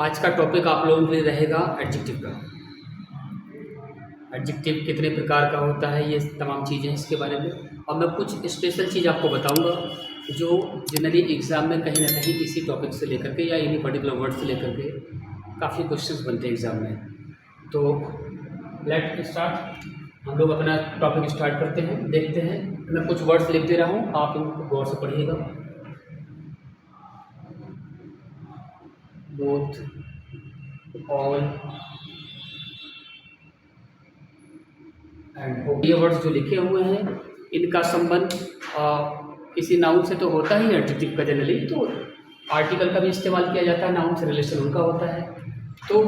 आज का टॉपिक आप लोगों के लिए रहेगा एडजेक्टिव का। एडजेक्टिव कितने प्रकार का होता है, ये तमाम चीज़ें इसके बारे में, और मैं कुछ स्पेशल चीज़ आपको बताऊंगा जो जनरली एग्ज़ाम में कहीं ना कहीं इसी टॉपिक से लेकर के या इन्हीं पर्टिकुलर वर्ड से लेकर के काफ़ी क्वेश्चंस बनते हैं एग्ज़ाम में। तो लेट स्टार्ट, हम लोग अपना टॉपिक स्टार्ट करते हैं, देखते हैं। मैं कुछ वर्ड्स लिख दे रहा हूँ, आप इनको गौर से पढ़िएगा। बोथ, ऑल एंड ये वर्ड्स जो लिखे हुए हैं इनका संबंध किसी नाउन से तो होता ही है एडजेक्टिव का जनरली, तो आर्टिकल का भी इस्तेमाल किया जाता है, नाउन से रिलेशन उनका होता है। तो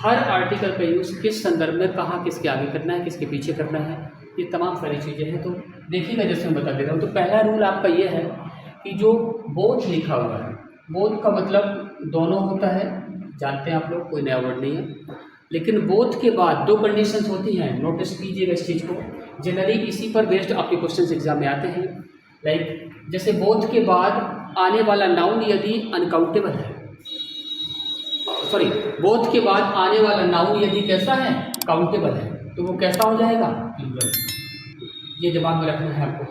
हर आर्टिकल का यूज़ किस संदर्भ में, कहाँ, किसके आगे करना है, किसके पीछे करना है, ये तमाम सारी चीज़ें हैं। तो देखिएगा, जैसे मैं बता दे रहा हूँ, तो पहला रूल आपका ये है कि जो बोथ लिखा हुआ है, बोथ का मतलब दोनों होता है, जानते हैं आप लोग, कोई नया वर्ड नहीं है। लेकिन बोथ के बाद दो कंडीशंस होती हैं, नोटिस कीजिएगा इस चीज़ को। जनरली इसी पर बेस्ड आपके क्वेश्चंस एग्जाम में आते हैं। लाइक जैसे बोथ के बाद आने वाला नाउन यदि अनकाउंटेबल है, सॉरी, बोथ के बाद आने वाला नाउन यदि कैसा है, काउंटेबल है, तो वो कैसा हो जाएगा, प्लूरल। ये दिमाग में रखना है आपको,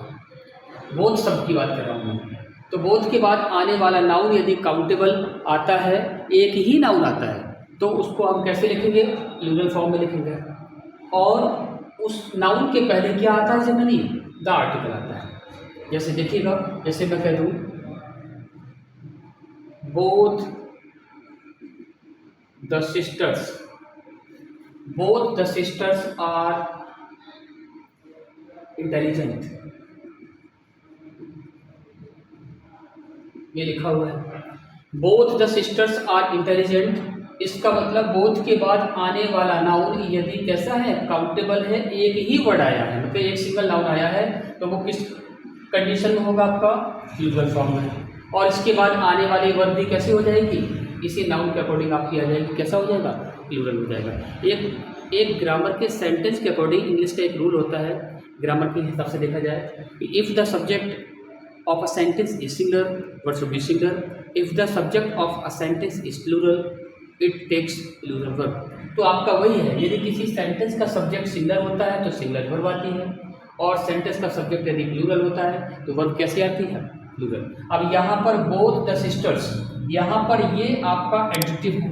बोथ शब्द की बात कर रहा हूँ मैं। तो बोथ के बाद आने वाला नाउन यदि काउंटेबल आता है, एक ही नाउन आता है, तो उसको हम कैसे लिखेंगे, प्लूरल फॉर्म में लिखेंगे। और उस नाउन के पहले क्या आता है, जनरली द आर्टिकल आता है। जैसे देखिएगा, जैसे मैं कह दूँ both the sisters, both the sisters are intelligent, ये लिखा हुआ है, both the sisters are intelligent. इसका मतलब बोथ के बाद आने वाला नाउन यदि कैसा है, काउंटेबल है, एक ही वर्ड आया है, मतलब एक सिंगल नाउन आया है, तो वो किस कंडीशन में होगा, आपका प्लूरल फॉर्म में। और इसके बाद आने वाली वर्ड भी कैसे हो जाएगी, इसी नाउन के अकॉर्डिंग आपकी आ जाएगी, कैसा हो जाएगा, प्लूरल हो जाएगा। एक ग्रामर के सेंटेंस के अकॉर्डिंग इंग्लिश का एक रूल होता है, ग्रामर के हिसाब से देखा जाए, if the subject of a sentence is singular, what should be singular. If the subject of a sentence is plural, it takes plural verb. तो आपका वही है, यदि किसी सेंटेंस का सब्जेक्ट सिंगुलर होता है तो सिंगुलर वर्ब आती है, और सेंटेंस का सब्जेक्ट यदि प्लूरल होता है तो वर्ब कैसे आती है, प्लूरल। अब यहाँ पर बोथ द सिस्टर्स, यहाँ पर ये आपका एडजेक्टिव है,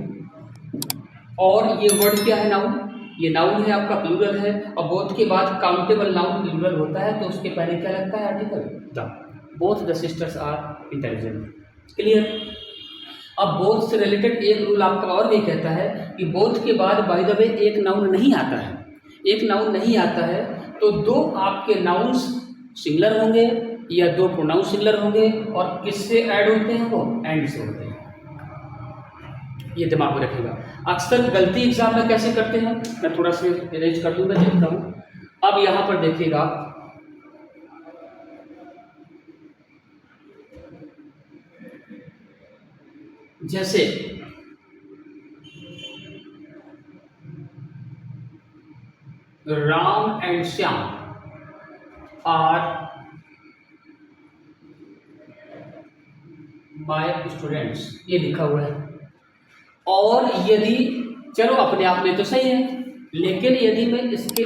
और ये वर्ड क्या है, नाउन। ये नाउन है आपका, प्लूरल है, और बोथ के बाद काउंटेबल नाउन प्लूरल होता है, तो उसके पहले क्या लगता है, article the. Both the sisters are intelligent, clear. अब बोथ से रिलेटेड एक रूल आपका और भी कहता है कि बोथ के बाद बाय द वे एक नाउन नहीं आता है, एक नाउन नहीं आता है, तो दो आपके नाउन्स सिंगुलर होंगे या दो प्रोनाउन सिंगुलर होंगे, और किससे ऐड होते हैं, वो एंड से होते हैं। ये दिमाग में रखिएगा। अक्सर गलती एग्जाम में कैसे करते हैं, मैं थोड़ा सा अरेंज कर दूंगा, देखता हूँ। अब यहाँ पर देखिएगा, जैसे Ram and Shyam are my students, ये लिखा हुआ है। और यदि, चलो अपने आप में तो सही है, लेकिन यदि मैं इसके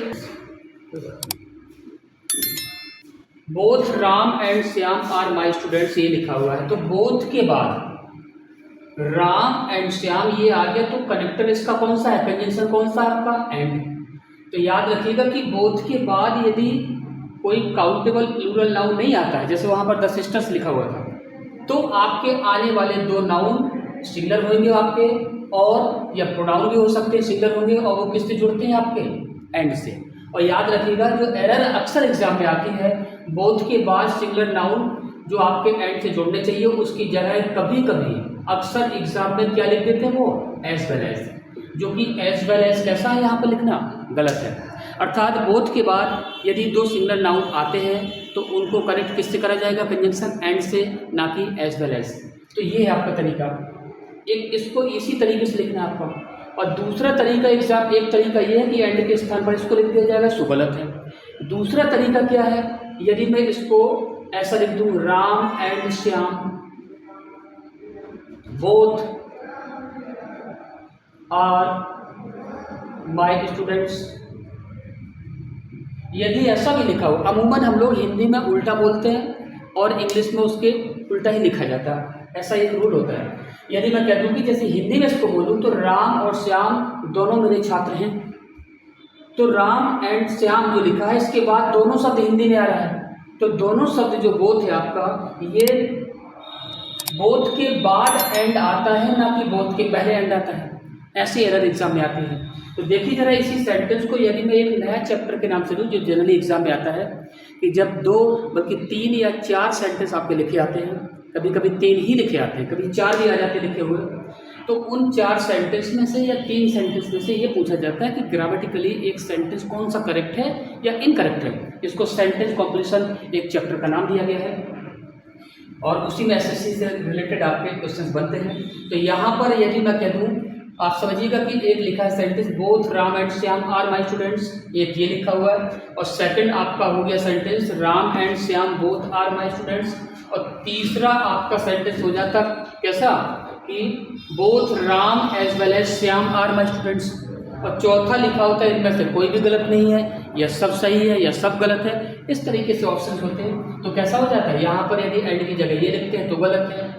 both Ram and Shyam are my students ये लिखा हुआ है, तो बोथ के बाद राम एंड श्याम ये आ गया, तो कनेक्टर इसका कौन सा है, कंजंक्शन कौन सा है आपका, एंड। तो याद रखिएगा कि बोथ के बाद यदि कोई काउंटेबल प्लूरल नाउन नहीं आता है, जैसे वहां पर द सिस्टर्स लिखा हुआ था, तो आपके आने वाले दो नाउन सिंगुलर होंगे आपके, और या प्रोनाउन भी हो सकते हैं, सिंगुलर होंगे, और वो किससे जुड़ते हैं, आपके एंड से। और याद रखिएगा, जो एरर अक्सर एग्जाम में आती है, बोथ के बाद सिंगुलर नाउन जो आपके एंड से जोड़ने चाहिए, उसकी जगह कभी कभी अक्सर एग्जाम में क्या लिख देते हैं, वो एज वेल एज, जो कि एज वेल एज कैसा है, यहाँ पर लिखना गलत है। अर्थात बोथ के बाद यदि दो सिंगुलर नाउन आते हैं तो उनको कनेक्ट किससे करा जाएगा, कंजंक्शन एंड से, ना कि एज वेल एज। तो ये है आपका तरीका, एक इसको इसी तरीके से लिखना है आपका। और दूसरा तरीका एग्जाम, एक तरीका ये है कि एंड के स्थान पर इसको लिख दिया जाएगा, सो गलत है। दूसरा तरीका क्या है, यदि मैं इसको ऐसा लिख दूं, Ram and Shyam both are my students. यदि ऐसा भी लिखा हो, अमूमन हम लोग हिंदी में उल्टा बोलते हैं और इंग्लिश में उसके उल्टा ही लिखा जाता है, ऐसा एक रूल होता है। यदि मैं कह दूँ कि जैसे हिंदी में इसको बोलूँ तो राम और श्याम दोनों मेरे छात्र हैं, तो राम एंड श्याम जो लिखा है इसके बाद दोनों शब्द हिंदी में आ रहा है, तो दोनों शब्द जो बोथ है आपका, ये बोथ के बाद एंड आता है, ना कि बोथ के पहले एंड आता है। ऐसे एरर एग्जाम में आते हैं। तो देखिए जरा इसी सेंटेंस को यदि मैं एक नया चैप्टर के नाम से लूँ जो जनरली एग्जाम में आता है कि जब 2 बल्कि 3 या 4 सेंटेंस आपके लिखे आते हैं, कभी कभी 3 ही लिखे आते हैं, कभी 4 भी आ जाते हैं लिखे हुए, तो उन 4 सेंटेंस में से या 3 सेंटेंस में से ये पूछा जाता है कि ग्रामेटिकली एक सेंटेंस कौन सा करेक्ट है या इनकरेक्ट है। इसको सेंटेंस कॉम्प्लीशन एक चैप्टर का नाम दिया गया है और उसी में एसएससी से रिलेटेड आपके क्वेश्चंस बनते हैं। तो यहाँ पर यदि मैं कह दूँ, आप समझिएगा कि एक लिखा है sentence both Ram and Shyam are my students, एक ये लिखा हुआ है, और सेकंड आपका हो गया sentence Ram and Shyam both are my students, और तीसरा आपका सेंटेंस हो जाता कैसा कि both Ram as well as Shyam are my students, और चौथा लिखा होता है इनमें से कोई भी गलत नहीं है, या सब सही है या सब गलत है। इस तरीके से ऑप्शन होते हैं। तो कैसा हो जाता है, यहाँ पर यदि एंड की जगह ये लिखते हैं तो गलत है,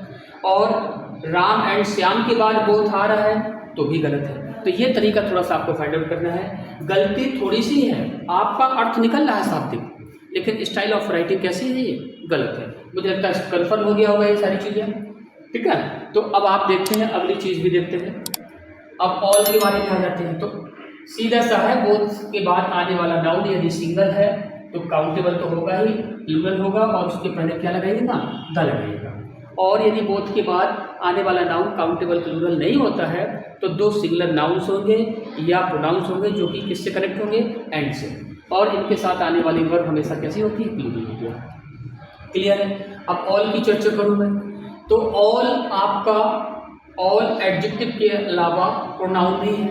और राम एंड श्याम के बाद बोथ आ रहा है तो भी गलत है। तो ये तरीका थोड़ा सा आपको फाइंड आउट करना है। गलती थोड़ी सी है, आपका अर्थ निकल रहा है शाब्दिक, लेकिन स्टाइल ऑफ राइटिंग कैसी है, ये गलत है। मुझे लगता है कन्फर्म हो गया होगा ये सारी चीज़ें, ठीक है। तो अब आप देखते हैं, अगली चीज़ भी देखते हैं। अब ऑल के बारे में आ जाते हैं। तो सीधा सा है, बोथ के बाद आने वाला नाउन यदि सिंगल है तो काउंटेबल तो होगा ही, प्लूरल होगा, और उसके पहले क्या लगाइएगा, द लगाइएगा। और यदि बोथ के बाद आने वाला नाउन काउंटेबल प्लूरल नहीं होता है तो 2 सिंगुलर नाउन्स होंगे या प्रोनाउंस होंगे, जो कि किससे कनेक्ट होंगे, एंड से, और इनके साथ आने वाली वर्ब हमेशा कैसी होती है, प्लूरल होती है। क्लियर है। अब ऑल की चर्चा करूँ मैं, तो ऑल आपका ऑल एडजेक्टिव के अलावा प्रोनाउन भी है।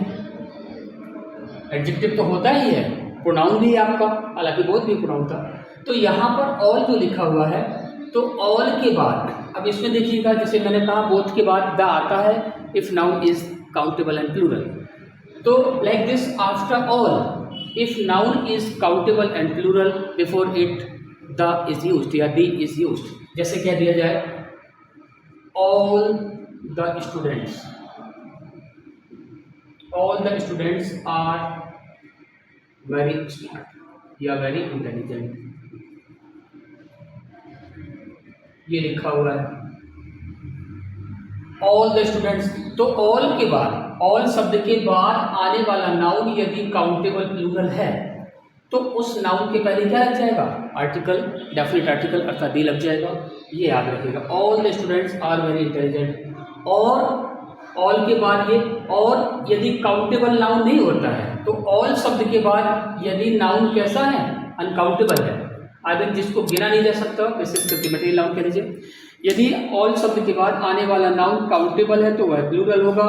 एडजेक्टिव तो होता ही है, प्रोनाउन भी है आपका, हालांकि बहुत भी प्रोनाउन था। तो यहाँ पर ऑल जो लिखा हुआ है, तो ऑल के बाद अब इसमें देखिएगा, जैसे मैंने कहा बोथ के बाद द आता है if noun is countable and plural. तो like this after all if noun is countable and plural before it the is used या दी इज यूज्ड। जैसे कह दिया जाए all the students, all the students are very smart या very intelligent, ये लिखा हुआ है ऑल द स्टूडेंट्स। तो ऑल के बाद, ऑल शब्द के बाद आने वाला नाउन यदि काउंटेबल प्लूरल है तो उस नाउन के पहले क्या लग जाएगा, आर्टिकल, डेफिनेट आर्टिकल अर्थात दी लग जाएगा। ये याद रखिएगा, all the students are very intelligent. और ऑल के बाद ये, और यदि काउंटेबल नाउन नहीं होता है तो ऑल शब्द के बाद यदि नाउन कैसा है, अनकाउंटेबल है, आदि जिसको गिना नहीं जा सकता, विशेष मटेरियल नाउन कह लीजिए। यदि ऑल शब्द के बाद आने वाला नाउन काउंटेबल है तो वह प्लूरल होगा,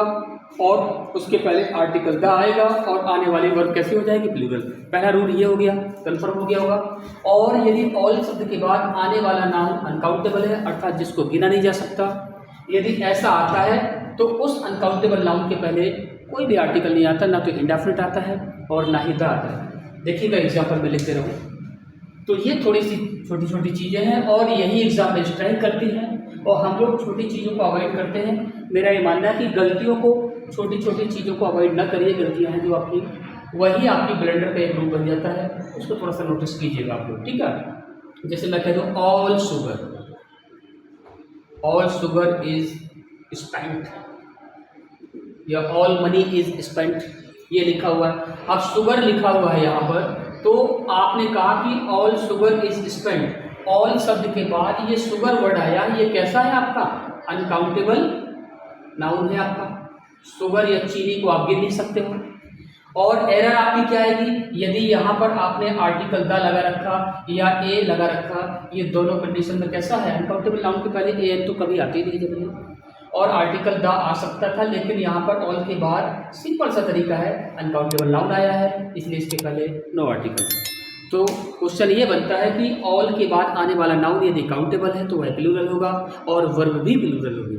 और उसके पहले आर्टिकल द आएगा, और आने वाली वर्ब कैसी हो जाएगी, प्लूरल। पहला रूल ये हो गया, कंफर्म हो गया होगा। और यदि ऑल शब्द के बाद आने वाला नाउन अनकाउंटेबल है, अर्थात जिसको गिना नहीं जा सकता, यदि ऐसा आता है तो उस अनकाउंटेबल नाउन के पहले कोई भी आर्टिकल नहीं आता, ना तो इंडेफिनिट आता है और ना ही द आता है। देखिएगा एग्जाम्पल में लिखते रहूँ। तो ये थोड़ी सी छोटी छोटी चीज़ें हैं और यही एग्जाम में स्ट्राइक करती हैं, और हम लोग छोटी चीज़ों को अवॉइड करते हैं। मेरा ये मानना है कि गलतियों को, छोटी छोटी चीज़ों को अवॉइड ना करिए। गलतियाँ हैं जो आपकी, वही आपकी ब्लेंडर का एक रूप बन जाता है, उसको थोड़ा सा नोटिस कीजिएगा आप लोग, ठीक है। जैसे मैं कह दूँ ऑल शुगर इज स्पेंट या ऑल मनी इज स्पेंट, ये लिखा हुआ है। अब शुगर लिखा हुआ है यहाँ पर, तो आपने कहा कि all sugar is spent, all शब्द के बाद ये शुगर वर्ड आया, ये कैसा है आपका, अनकाउंटेबल नाउन है आपका। शुगर या चीनी को आप गिन नहीं सकते हो। और एरर आपकी क्या आएगी, यदि यहाँ पर आपने आर्टिकल द लगा रखा या ए लगा रखा, ये दोनों कंडीशन में कैसा है, अनकाउंटेबल नाउन के पहले ए एन तो कभी आती नहीं जनरली, और आर्टिकल द आ सकता था, लेकिन यहाँ पर ऑल के बाद सिंपल सा तरीका है, अनकाउंटेबल नाउन आया है, इसलिए इसके पहले नो आर्टिकल। तो क्वेश्चन ये बनता है कि ऑल के बाद आने वाला नाउन यदि काउंटेबल है तो वह प्लूरल होगा और वर्ब भी प्लूरल होगी।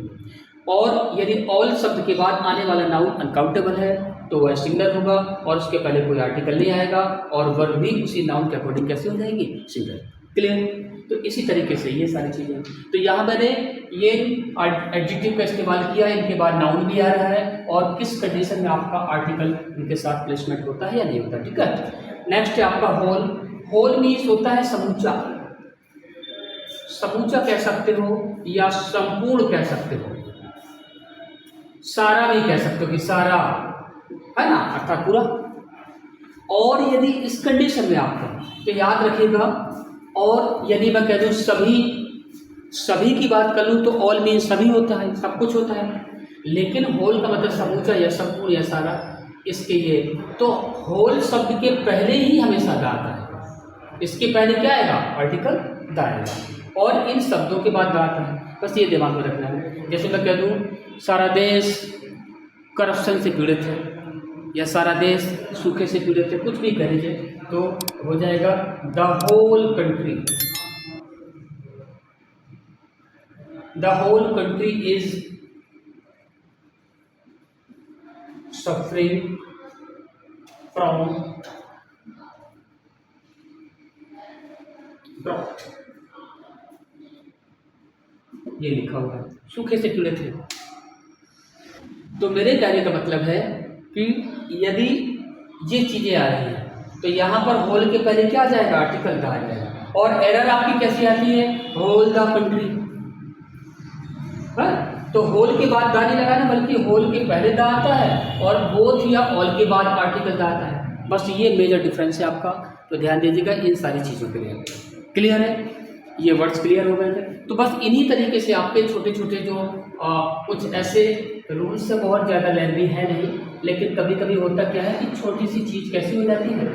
और यदि ऑल शब्द के बाद आने वाला नाउन अनकाउंटेबल है तो वह सिंगुलर होगा और उसके पहले कोई आर्टिकल नहीं आएगा और वर्ब भी उसी नाउन के अकॉर्डिंग कैसे हो जाएगी, सिंगुलर। क्लियर। तो इसी तरीके से ये सारी चीज़ें, तो यहाँ मैंने ये एडजेक्टिव का इस्तेमाल किया है, इनके बाद नाउन भी आ रहा है और किस कंडीशन में आपका आर्टिकल इनके साथ प्लेसमेंट होता है या नहीं होता। ठीक है। नेक्स्ट है आपका होल। होल मीन्स होता है समूचा। समूचा कह सकते हो या संपूर्ण कह सकते हो, सारा भी कह सकते हो कि सारा, है ना, अर्थात पूरा। और यदि इस कंडीशन में आपका, तो याद रखिएगा, और यदि मैं कह दूं सभी की बात कर लूं तो ऑल मीन सभी होता है, सब कुछ होता है, लेकिन होल का मतलब समूचा या संपूर्ण या सारा, इसके ये तो होल शब्द के पहले ही हमेशा द आता है। इसके पहले क्या आएगा, आर्टिकल द आएगा और इन शब्दों के बाद द आता है। बस ये दिमाग में रखना है। जैसे मैं कह दूं सारा देश करप्शन से पीड़ित है या सारा देश सूखे से पीड़ित है, कुछ भी कह लीजिए, तो हो जाएगा the whole country. The whole country is suffering from drought, ये लिखा हुआ है, सूखे से पीड़ित है। तो मेरे कहने का मतलब है कि यदि ये चीज़ें आ रही हैं तो यहाँ पर होल के पहले क्या आ जाएगा, आर्टिकल द आ जाएगा। और एरर आपकी कैसी आती है, होल द कंट्री, है तो होल के बाद द नहीं लगाना, बल्कि होल के पहले द आता है और बोथ या ऑल के बाद आर्टिकल द आता है। बस ये मेजर डिफरेंस है आपका, तो ध्यान दीजिएगा इन सारी चीज़ों के लिए। क्लियर है, ये वर्ड्स क्लियर हो गए थे। तो बस इन्हीं तरीके से आपके छोटे छोटे जो कुछ ऐसे रूल्स से बहुत ज़्यादा लेंथी है नहीं, लेकिन कभी कभी होता क्या है कि छोटी सी चीज़ कैसी हो जाती है,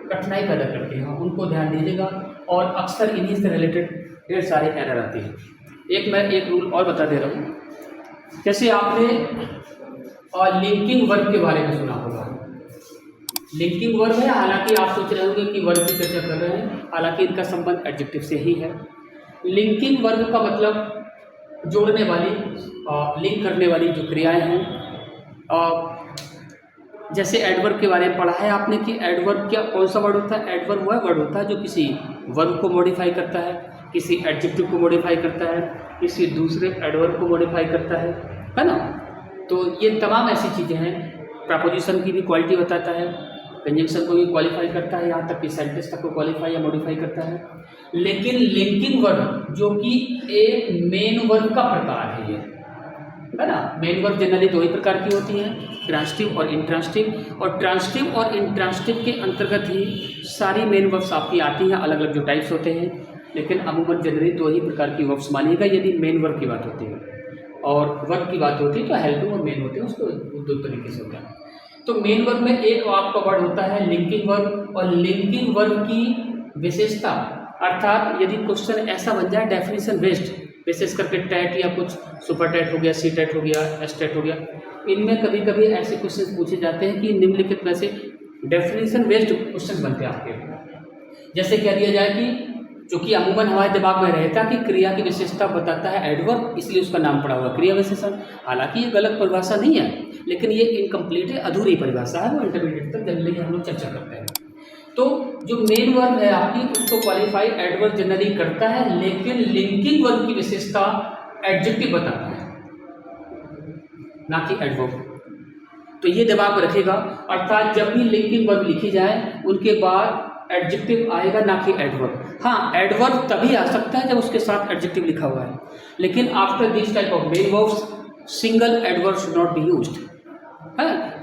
कठिनाई पैदा करती है, उनको ध्यान दीजिएगा। और अक्सर इन्हीं से रिलेटेड ढेर सारे एरर आते हैं। मैं एक रूल और बता दे रहा हूँ। जैसे आपने लिंकिंग वर्ब के बारे में सुना होगा। लिंकिंग वर्ब है, हालांकि आप सोच रहे होंगे कि वर्ब की चर्चा कर रहे हैं, हालांकि इनका संबंध एडजेक्टिव से ही है। लिंकिंग वर्ब का मतलब जोड़ने वाली, लिंक करने वाली जो क्रियाएं हैं। जैसे एडवर्ब के बारे में पढ़ा है आपने कि एडवर्ब क्या, कौन सा वर्ड होता है, एडवर्ब वह वर्ड होता है जो किसी वर्ब को मॉडिफाई करता है, किसी एडजेक्टिव को मॉडिफाई करता है, किसी दूसरे एडवर्ब को मॉडिफाई करता है ना। तो ये तमाम ऐसी चीज़ें हैं। प्रपोजिशन की भी क्वालिटी बताता है, कंजंक्शन को भी क्वालिफाई करता है, यहाँ तक कि सेंटेंस तक को क्वालिफाई या मॉडिफाई करता है। लेकिन लिंकिंग वर्ब जो कि एक मेन वर्ब का प्रकार है, ये है ना। मेन वर्ब जनरली दो ही प्रकार की होती हैं, ट्रांसिटिव और इंट्रांसिटिव। और ट्रांसिटिव और इंट्रांसिटिव के अंतर्गत ही सारी मेन वर्ब्स आपकी आती हैं, अलग अलग जो टाइप्स होते हैं। लेकिन अमूमन जनरली दो ही प्रकार की वर्ब्स मानिएगा यदि मेन वर्ब की बात होती है, और वर्ब की बात होती है तो हेल्पिंग और मेन होते हैं, उसको दो तरीके से होता है। तो मेन वर्ब में एक आपका वर्ड होता है लिंकिंग वर्ब, और लिंकिंग वर्ब की विशेषता अर्थात यदि क्वेश्चन ऐसा बन जाए डेफिनेशन बेस्ड, विशेष करके टैट या कुछ सुपर टैट हो गया, सी टैट हो गया, एस टैट हो गया, इनमें कभी कभी ऐसे क्वेश्चन पूछे जाते हैं कि निम्नलिखित में से डेफिनेशन बेस्ड क्वेश्चन बनते हैं आपके। जैसे कह दिया जाए कि चूँकि अमूमन हमारे दिमाग में रहता कि क्रिया की विशेषता बताता है एडवर्ब, इसलिए उसका नाम पड़ा हुआ क्रिया विशेषण। हालांकि ये गलत परिभाषा नहीं है, लेकिन ये इनकम्प्लीट है, अधूरी परिभाषा है, वो इंटरमीडिएट तक जनरली हम लोग चर्चा करते हैं। तो जो मेन वर्ब है आपकी, उसको क्वालिफाई एडवर्ब जनरली करता है, लेकिन लिंकिंग वर्ब की विशेषता एडजेक्टिव बताता है, ना कि एडवर्ब। तो ये दिमाग में रखेगा। अर्थात जब भी लिंकिंग वर्ब लिखी जाए उनके बाद एडजेक्टिव आएगा, ना कि एडवर्ब। हाँ, एडवर्ब तभी आ सकता है जब उसके साथ एडजेक्टिव लिखा हुआ है, लेकिन after this type of main verbs single adverb should not be used.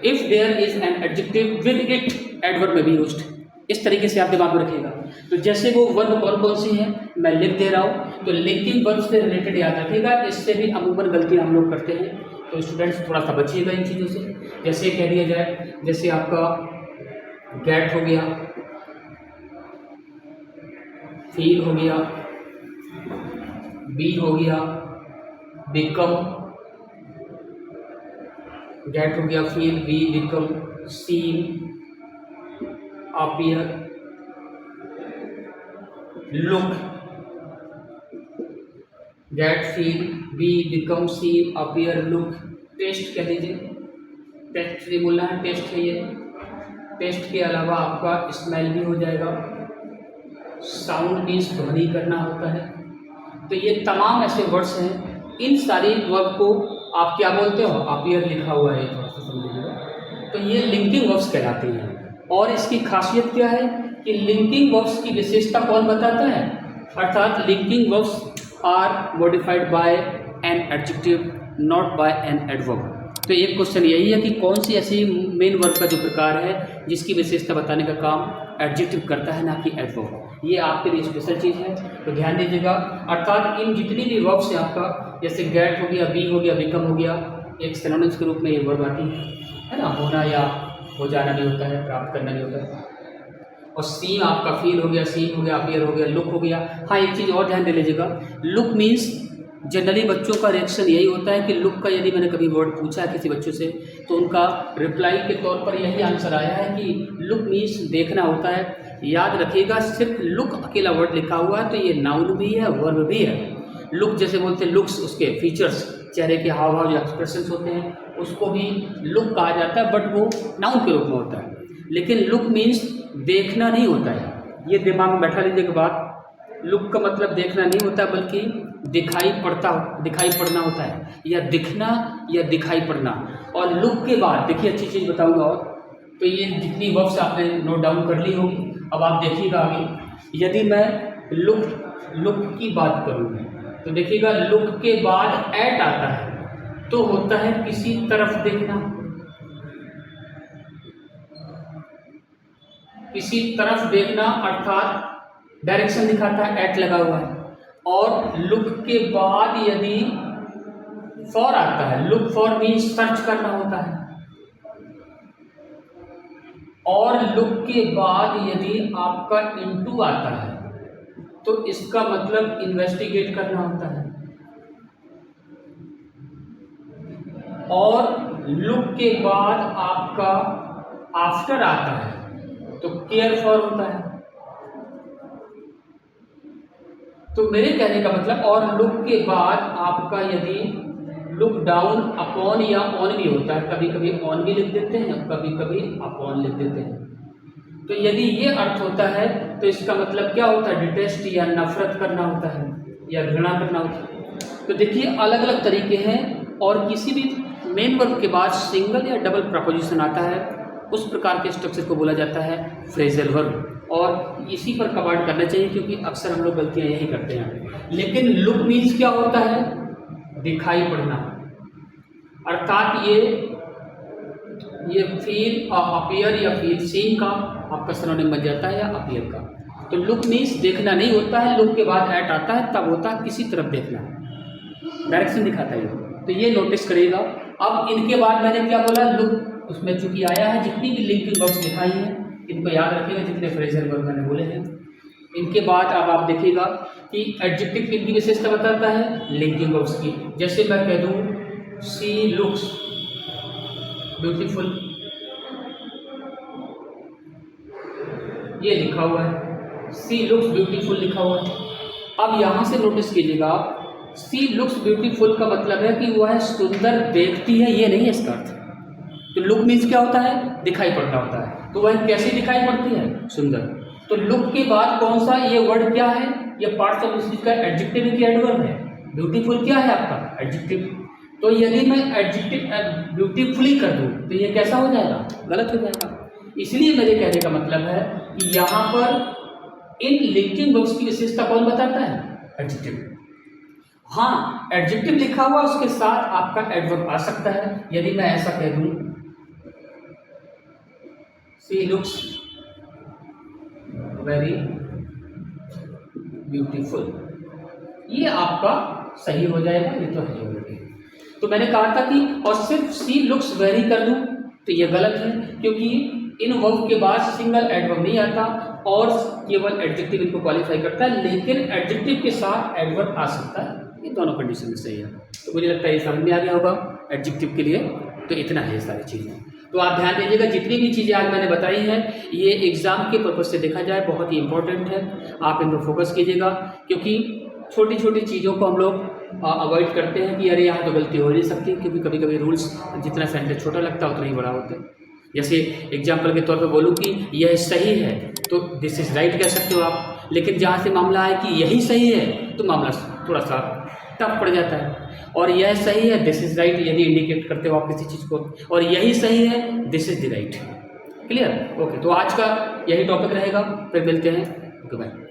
If there is an adjective with it, adverb may be used. इस तरीके से आप दिमाग में रखिएगा। तो जैसे वो वर्ब और कौन सी है मैं लिख दे रहा हूँ, तो लिंकिंग वर्ब से रिलेटेड याद रखिएगा। इससे भी अमूमन गलतियाँ हम लोग करते हैं, तो स्टूडेंट्स थोड़ा सा बचिएगा इन चीज़ों से। जैसे कह दिया जाए, जैसे आपका गेट हो गया, फील हो गया, बी हो गया, बिकम, गेट हो गया, feel, be, become, seem, appear, look, get, feel, be, become, see, appear, look, taste कह लीजिए, टेस्ट नहीं बोलना है, टेस्ट है ये। टेस्ट के अलावा आपका स्मेल भी हो जाएगा। साउंड मीन्स ध्वनि करना होता है। तो ये तमाम ऐसे वर्ड्स हैं, इन सारी वर्ब को आप क्या बोलते हो, अपीयर लिखा हुआ है, थोड़ा सा समझिएगा। तो ये लिंकिंग वर्ब्स कहलाते हैं। और इसकी खासियत क्या है कि लिंकिंग वर्ब्स की विशेषता कौन बताता है, अर्थात linking verbs are modified by an adjective not by an adverb. तो एक क्वेश्चन यही है कि कौन सी ऐसी मेन वर्ब का जो प्रकार है जिसकी विशेषता बताने का काम एडजेक्टिव करता है, ना कि एडवर्ब। ये आपके लिए स्पेशल चीज़ है, तो ध्यान दीजिएगा। अर्थात इन जितनी भी वर्ब्स हैं आपका, जैसे गेट हो गया, बी हो गया, बिकम हो गया, एक सिनोनिम्स के रूप में ये वर्ब आती है ना, होना या हो जाना भी होता है, प्राप्त करना भी होता है। और सीन आपका फील हो गया, सीन हो गया, अपीयर हो गया, लुक हो गया। हाँ, एक चीज़ और ध्यान दे लीजिएगा, लुक मीन्स जनरली बच्चों का रिएक्शन यही होता है कि लुक का यदि मैंने कभी वर्ड पूछा है किसी बच्चों से, तो उनका रिप्लाई के तौर पर यही आंसर आया है कि लुक मीन्स देखना होता है। याद रखिएगा, सिर्फ लुक अकेला वर्ड लिखा हुआ है तो ये नाउन भी है, वर्ब भी है। लुक जैसे बोलते हैं, लुक्स उसके फीचर्स, चेहरे के हाव भाव जो एक्सप्रेशंस होते हैं, उसको भी लुक कहा जाता है, बट वो नाउन के रूप में होता है। लेकिन लुक मीन्स देखना नहीं होता है, ये दिमाग में बैठा लीजिएगा बात। लुक का मतलब देखना नहीं होता, बल्कि दिखाई पड़ना होता है, या दिखना या दिखाई पड़ना। और लुक के बाद देखिए, अच्छी चीज़ बताऊंगा। और तो ये जितनी वर्ब्स आपने नोट डाउन कर ली होगी, अब आप देखिएगा आगे। यदि मैं लुक की बात करूँ तो देखिएगा, लुक के बाद एट आता है तो होता है किसी तरफ देखना, किसी तरफ देखना, अर्थात डायरेक्शन दिखाता है, एट लगा हुआ है। और लुक के बाद यदि फॉर आता है, लुक फॉर मीन्स सर्च करना होता है। और लुक के बाद यदि आपका इनटू आता है तो इसका मतलब इन्वेस्टिगेट करना होता है। और लुक के बाद आपका आफ्टर आता है तो केयर फॉर होता है। तो मेरे कहने का मतलब, और लुक के बाद आपका यदि लुक डाउन अपॉन या ऑन भी होता है, कभी कभी ऑन भी लिख देते हैं, कभी कभी अपॉन लिख देते हैं। तो यदि ये अर्थ होता है तो इसका मतलब क्या होता है, डिटेस्ट या नफरत करना होता है, या घृणा करना होता है। तो देखिए, अलग अलग तरीके हैं। और किसी भी मेन वर्ब के बाद सिंगल या डबल प्रपोजिशन आता है, उस प्रकार के स्ट्रक्चर को बोला जाता है फ्रेजल वर्ब। और इसी पर कमांड करना चाहिए, क्योंकि अक्सर हम लोग गलतियां यही करते हैं। लेकिन लुक मीन्स क्या होता है, दिखाई पड़ना, अर्थात ये फील अपीयर या फील सीन का आपका सिनोनिम बन जाता है, या अपीयर का। तो लुक मीन्स देखना नहीं होता है, लुक के बाद एट आता है, तब होता है किसी तरफ देखना, डायरेक्शन दिखाता है। तो ये नोटिस करिएगा। अब इनके बाद मैंने क्या बोला, लुक उसमें चूंकि आया है, जितनी भी लिंकिंग वर्ब्स दिखाई हैं इनको याद रखिएगा, जितने फ्रेजल वर्ब मैंने बोले हैं। इनके बाद अब आप देखिएगा कि एडजेक्टिव किनकी विशेषता बताता है, लिंकिंग वर्ब्स की। जैसे मैं कह दूं शी लुक्स ब्यूटीफुल, ये लिखा हुआ है, सी लुक्स ब्यूटीफुल लिखा हुआ है। अब यहाँ से नोटिस कीजिएगा आप, सी लुक्स ब्यूटीफुल का मतलब है कि वह सुंदर देखती है, ये नहीं है इसका अर्थ। तो लुक मीन्स क्या होता है, दिखाई पड़ता होता है। तो वह कैसी दिखाई पड़ती है, सुंदर। तो लुक के बाद कौन सा ये वर्ड क्या है, ये पार्ट्स ऑफ स्पीच का एडजेक्टिव है कि एडवर्ब है। ब्यूटीफुल क्या है आपका, एडजेक्टिव। तो यदि मैं एडजेक्टिव ब्यूटीफुली कर दूं तो ये कैसा हो जाएगा, गलत हो जाएगा। इसलिए मेरे कहने का मतलब है कि यहाँ पर इन लिंकिंग वर्ब्स की विशेषता कौन बताता है, एडजेक्टिव। हाँ, एडजेक्टिव लिखा हुआ उसके साथ आपका एडवर्ब आ सकता है। यदि मैं ऐसा कह दूं शी लुक्स वेरी ब्यूटीफुल, ये आपका सही हो जाएगा, ये तो है ऑलरेडी। तो मैंने कहा था कि और सिर्फ सी लुक्स वेरी कर दूं तो ये गलत है, क्योंकि इन वर्ब के बाद सिंगल एडवर्ब नहीं आता और केवल एडजेक्टिव इनको क्वालिफाई करता है। लेकिन एडजेक्टिव के साथ एडवर्ब आ सकता है, ये दोनों कंडीशन में सही है। तो मुझे लगता है ये समझ में आ गया होगा एडजेक्टिव के लिए। तो इतना है ये सारी चीज़ें। तो आप ध्यान दीजिएगा, जितनी भी चीज़ें आज मैंने बताई हैं ये एग्ज़ाम के पर्पज़ से देखा जाए बहुत ही इंपॉर्टेंट है। आप इन पर फोकस कीजिएगा, क्योंकि छोटी छोटी चीज़ों को हम लोग अवॉइड करते हैं कि अरे यहाँ तो गलती हो नहीं सकती, क्योंकि कभी कभी रूल्स जितना सेंटेंस छोटा लगता है उतना ही बड़ा होता है। जैसे एग्जाम्पल के तौर पे बोलूँ कि यह सही है तो दिस इज़ राइट कह सकते हो आप, लेकिन जहाँ से मामला है कि यही सही है तो मामला थोड़ा सा टफ पड़ जाता है। और यह सही है, दिस इज़ राइट यदि इंडिकेट करते हो आप किसी चीज़ को, और यही सही है, this is the right. Clear? Okay, तो आज का यही टॉपिक रहेगा, फिर मिलते हैं। Okay bye.